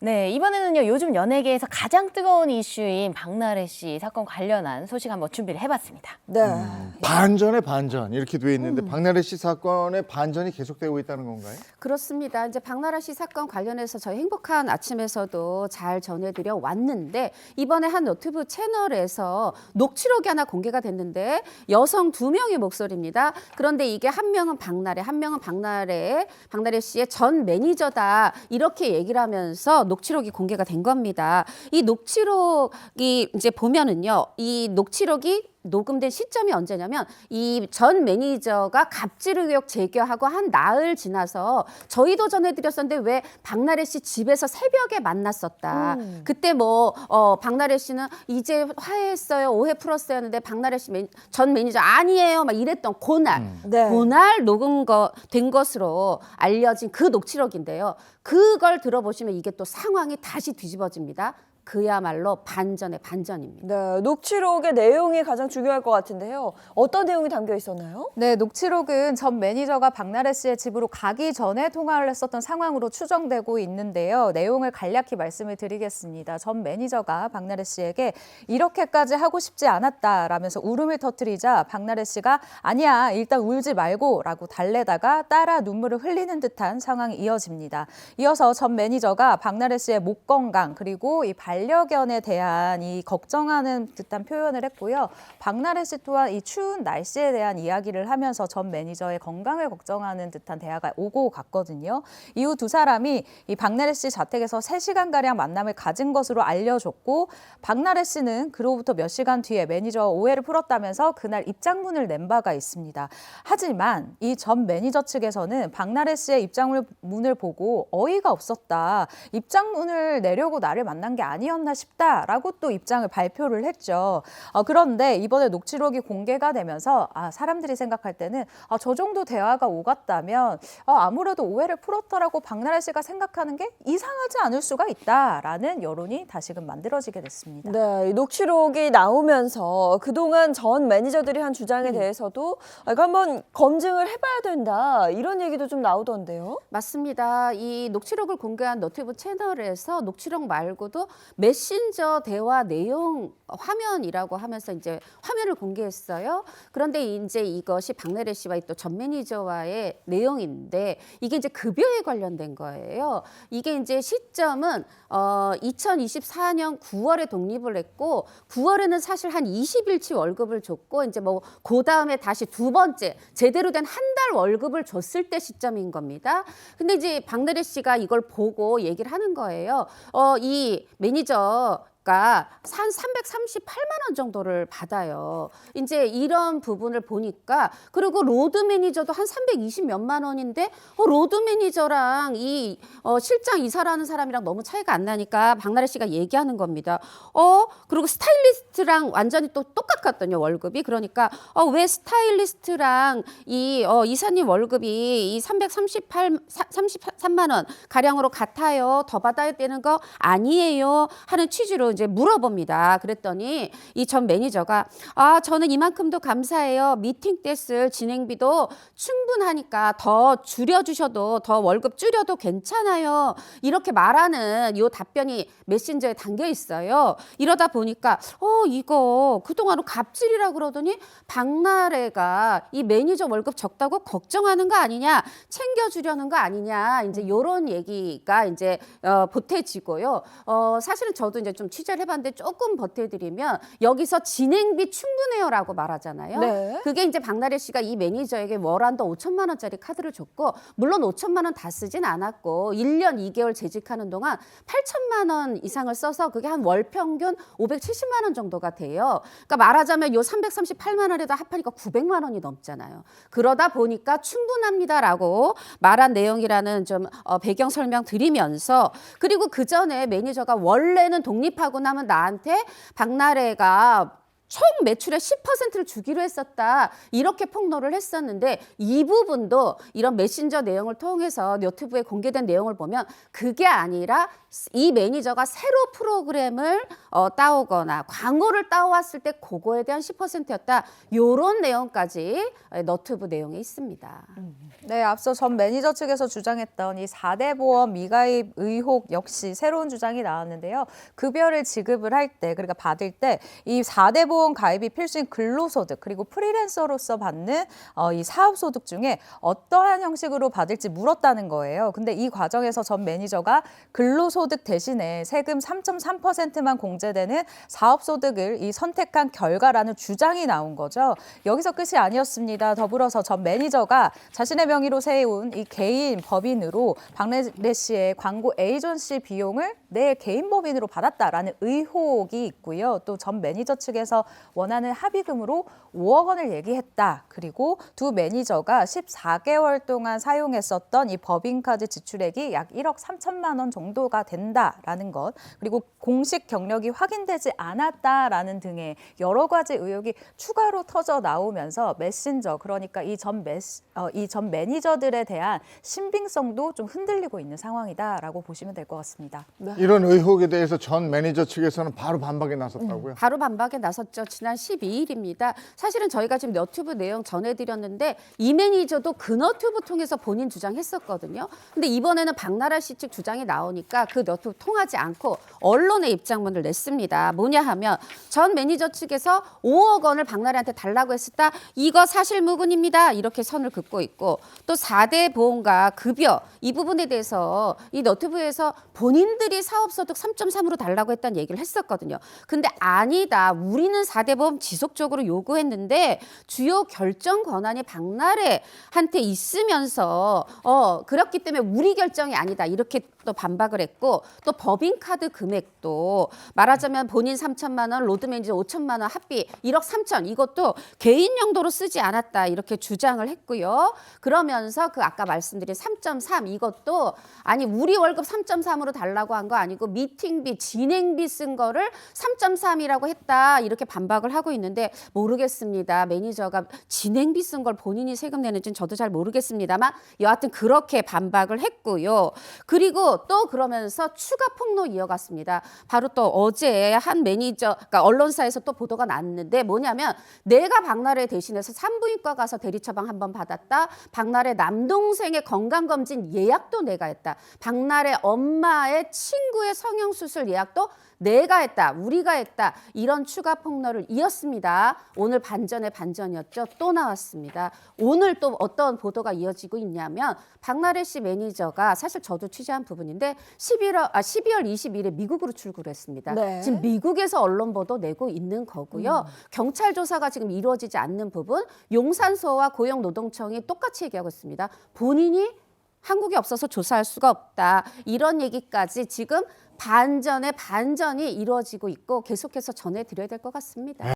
네, 이번에는요, 요즘 연예계에서 가장 뜨거운 이슈인 박나래 씨 사건 관련한 소식 한번 준비를 해봤습니다. 네. 반전의 반전 이렇게 돼 있는데 박나래 씨 사건의 반전이 계속되고 있다는 건가요? 그렇습니다. 이제 박나래 씨 사건 관련해서 저희 행복한 아침에서도 잘 전해드려 왔는데 이번에 한 너튜브 채널에서 녹취록이 하나 공개가 됐는데 여성 2명의 목소리입니다. 그런데 이게 한 명은 박나래, 한 명은 박나래 씨의 전 매니저다 이렇게 얘기를 하면서 녹취록이 공개가 된 겁니다. 이 녹취록이 이제 보면은요, 이 녹취록이 녹음된 시점이 언제냐면 이 전 매니저가 갑질 의혹 제기하고 한 나흘 지나서 저희도 전해드렸었는데 왜 박나래 씨 집에서 새벽에 만났었다. 그때 뭐 박나래 씨는 이제 화해했어요, 오해 풀었어요 하는데 박나래 씨 전 매니저 아니에요 막 이랬던 그날 네. 그날 된 것으로 알려진 그 녹취록인데요. 그걸 들어보시면 이게 또 상황이 다시 뒤집어집니다. 그야말로 반전의 반전입니다. 네, 녹취록의 내용이 가장 중요할 것 같은데요. 어떤 내용이 담겨 있었나요? 네, 녹취록은 전 매니저가 박나래 씨의 집으로 가기 전에 통화를 했었던 상황으로 추정되고 있는데요. 내용을 간략히 말씀을 드리겠습니다. 전 매니저가 박나래 씨에게 이렇게까지 하고 싶지 않았다라면서 울음을 터뜨리자 박나래 씨가 아니야, 일단 울지 말고 라고 달래다가 따라 눈물을 흘리는 듯한 상황이 이어집니다. 이어서 전 매니저가 박나래 씨의 목 건강 그리고 이 반려견에 대한 이 걱정하는 듯한 표현을 했고요. 박나래 씨 또한 이 추운 날씨에 대한 이야기를 하면서 전 매니저의 건강을 걱정하는 듯한 대화가 오고 갔거든요. 이후 두 사람이 이 박나래 씨 자택에서 3시간가량 만남을 가진 것으로 알려졌고 박나래 씨는 그로부터 몇 시간 뒤에 매니저와 오해를 풀었다면서 그날 입장문을 낸 바가 있습니다. 하지만 이 전 매니저 측에서는 박나래 씨의 입장문을 보고 어이가 없었다. 입장문을 내려고 나를 만난 게 아니었나 싶다라고 또 입장을 발표를 했죠. 그런데 이번에 녹취록이 공개가 되면서 사람들이 생각할 때는 저 정도 대화가 오갔다면 아무래도 오해를 풀었다라고 박나래 씨가 생각하는 게 이상하지 않을 수가 있다라는 여론이 다시금 만들어지게 됐습니다. 네, 이 녹취록이 나오면서 그동안 전 매니저들이 한 주장에 대해서도 이거 한번 검증을 해봐야 된다 이런 얘기도 좀 나오던데요. 맞습니다. 이 녹취록을 공개한 너튜브 채널에서 녹취록 말고도 메신저 대화 내용 화면이라고 하면서 이제 화면을 공개했어요. 그런데 이제 이것이 박나래 씨와 또 전 매니저와의 내용인데 이게 이제 급여에 관련된 거예요. 이게 이제 시점은 2024년 9월에 독립을 했고 9월에는 사실 한 20일치 월급을 줬고 이제 뭐 그 다음에 다시 두 번째 제대로 된 한 달 월급을 줬을 때 시점인 겁니다. 근데 이제 박나래 씨가 이걸 보고 얘기를 하는 거예요. 이 매니저 한 338만 원 정도를 받아요. 이제 이런 부분을 보니까 그리고 로드 매니저도 한 320 몇만 원인데 로드 매니저랑 이 실장 이사라는 사람이랑 너무 차이가 안 나니까 박나래 씨가 얘기하는 겁니다. 그리고 스타일리스트랑 완전히 또 똑같거든요, 월급이. 그러니까 왜 스타일리스트랑 이 이사님 월급이 이 33만 원 가량으로 같아요. 더 받아야 되는 거 아니에요. 하는 취지로 이제 물어봅니다. 그랬더니 이 전 매니저가 저는 이만큼도 감사해요. 미팅 때 쓸 진행비도 충분하니까 더 줄여주셔도 더 월급 줄여도 괜찮아요. 이렇게 말하는 이 답변이 메신저에 담겨 있어요. 이러다 보니까 이거 그동안은 갑질이라 그러더니 박나래가 이 매니저 월급 적다고 걱정하는 거 아니냐, 챙겨주려는 거 아니냐, 이제 이런 얘기가 이제 보태지고요. 사실은 저도 이제 좀 취재를 해봤는데 조금 보태드리면 여기서 진행비 충분해요라고 말하잖아요. 네. 그게 이제 박나래 씨가 이 매니저에게 월 한도 5천만 원짜리 카드를 줬고 물론 5천만 원 다 쓰진 않았고 1년 2개월 재직하는 동안 8천만 원 이상을 써서 그게 한 월 평균 570만 원 정도가 돼요. 그러니까 말하자면 요 338만 원에다 합하니까 900만 원이 넘잖아요. 그러다 보니까 충분합니다라고 말한 내용이라는 좀 배경 설명 드리면서 그리고 그 전에 매니저가 원래는 독립하고 나면 나한테 박나래가 총 매출의 10%를 주기로 했었다. 이렇게 폭로를 했었는데 이 부분도 이런 메신저 내용을 통해서 유튜브에 공개된 내용을 보면 그게 아니라 이 매니저가 새로 프로그램을 따오거나 광고를 따왔을 때 그거에 대한 10%였다. 요런 내용까지 너튜브 내용에 있습니다. 네, 앞서 전 매니저 측에서 주장했던 이 4대 보험 미가입 의혹 역시 새로운 주장이 나왔는데요. 급여를 지급을 할 때, 그러니까 받을 때 이 4대 보험 가입이 필수인 근로소득 그리고 프리랜서로서 받는 이 사업소득 중에 어떠한 형식으로 받을지 물었다는 거예요. 근데 이 과정에서 전 매니저가 근로소득 대신에 세금 3.3%만 공제되는 사업소득을 이 선택한 결과라는 주장이 나온 거죠. 여기서 끝이 아니었습니다. 더불어서 전 매니저가 자신의 명의로 세운 이 개인 법인으로 박나래 씨의 광고 에이전시 비용을 내 개인 법인으로 받았다라는 의혹이 있고요. 또 전 매니저 측에서 원하는 합의금으로 5억 원을 얘기했다. 그리고 두 매니저가 14개월 동안 사용했었던 이 법인카드 지출액이 약 1억 3천만 원 정도가 된다라는 것. 그리고 공식 경력이 확인되지 않았다라는 등의 여러 가지 의혹이 추가로 터져 나오면서 메신저, 그러니까 이 전 매니저들에 대한 신빙성도 좀 흔들리고 있는 상황이다라고 보시면 될 것 같습니다. 이런 의혹에 대해서 전 매니저 측에서는 바로 반박에 나섰다고요? 바로 반박에 나섰죠. 지난 12일입니다. 사실은 저희가 지금 너튜브 내용 전해드렸는데 이 매니저도 그 너튜브 통해서 본인 주장했었거든요. 근데 이번에는 박나래 씨 측 주장이 나오니까 그 너튜브 통하지 않고 언론의 입장문을 냈습니다. 뭐냐 하면 전 매니저 측에서 5억 원을 박나래한테 달라고 했었다. 이거 사실무근입니다. 이렇게 선을 긋고 있고 또 4대 보험과 급여 이 부분에 대해서 이 너튜브에서 본인들이 사업소득 3.3으로 달라고 했다는 얘기를 했었거든요. 근데 아니다. 우리는 4대 보험 지속적으로 요구했는데 주요 결정 권한이 박나래한테 있으면서 그렇기 때문에 우리 결정이 아니다. 이렇게 또 반박을 했고 또 법인카드 금액도 말하자면 본인 3천만 원, 로드 매니저 5천만 원 합비 1억 3천 이것도 개인 용도로 쓰지 않았다. 이렇게 주장을 했고요. 그러면서 그 아까 말씀드린 3.3 이것도 아니 우리 월급 3.3으로 달라고 한 거 아니고 미팅비, 진행비 쓴 거를 3.3이라고 했다. 이렇게 반박을 하고 있는데 모르겠습니다. 매니저가 진행비 쓴 걸 본인이 세금 내는지는 저도 잘 모르겠습니다만 여하튼 그렇게 반박을 했고요. 그리고 또 그러면서 추가 폭로 이어갔습니다. 바로 또 어제 한 매니저, 그러니까 언론사에서 또 보도가 났는데 뭐냐면 내가 박나래 대신해서 산부인과 가서 대리 처방 한번 받았다. 박나래 남동생의 건강검진 예약도 내가 했다. 박나래 엄마의 친구의 성형수술 예약도 내가 했다, 우리가 했다 이런 추가 폭로를 이었습니다. 오늘 반전의 반전이었죠. 또 나왔습니다. 오늘 또 어떤 보도가 이어지고 있냐면 박나래 씨 매니저가 사실 저도 취재한 부분인데 12월 20일에 미국으로 출국을 했습니다. 네. 지금 미국에서 언론 보도 내고 있는 거고요. 경찰 조사가 지금 이루어지지 않는 부분 용산서와 고용노동청이 똑같이 얘기하고 있습니다. 본인이 한국에 없어서 조사할 수가 없다. 이런 얘기까지 지금 반전의 반전이 이루어지고 있고 계속해서 전해드려야 될 것 같습니다.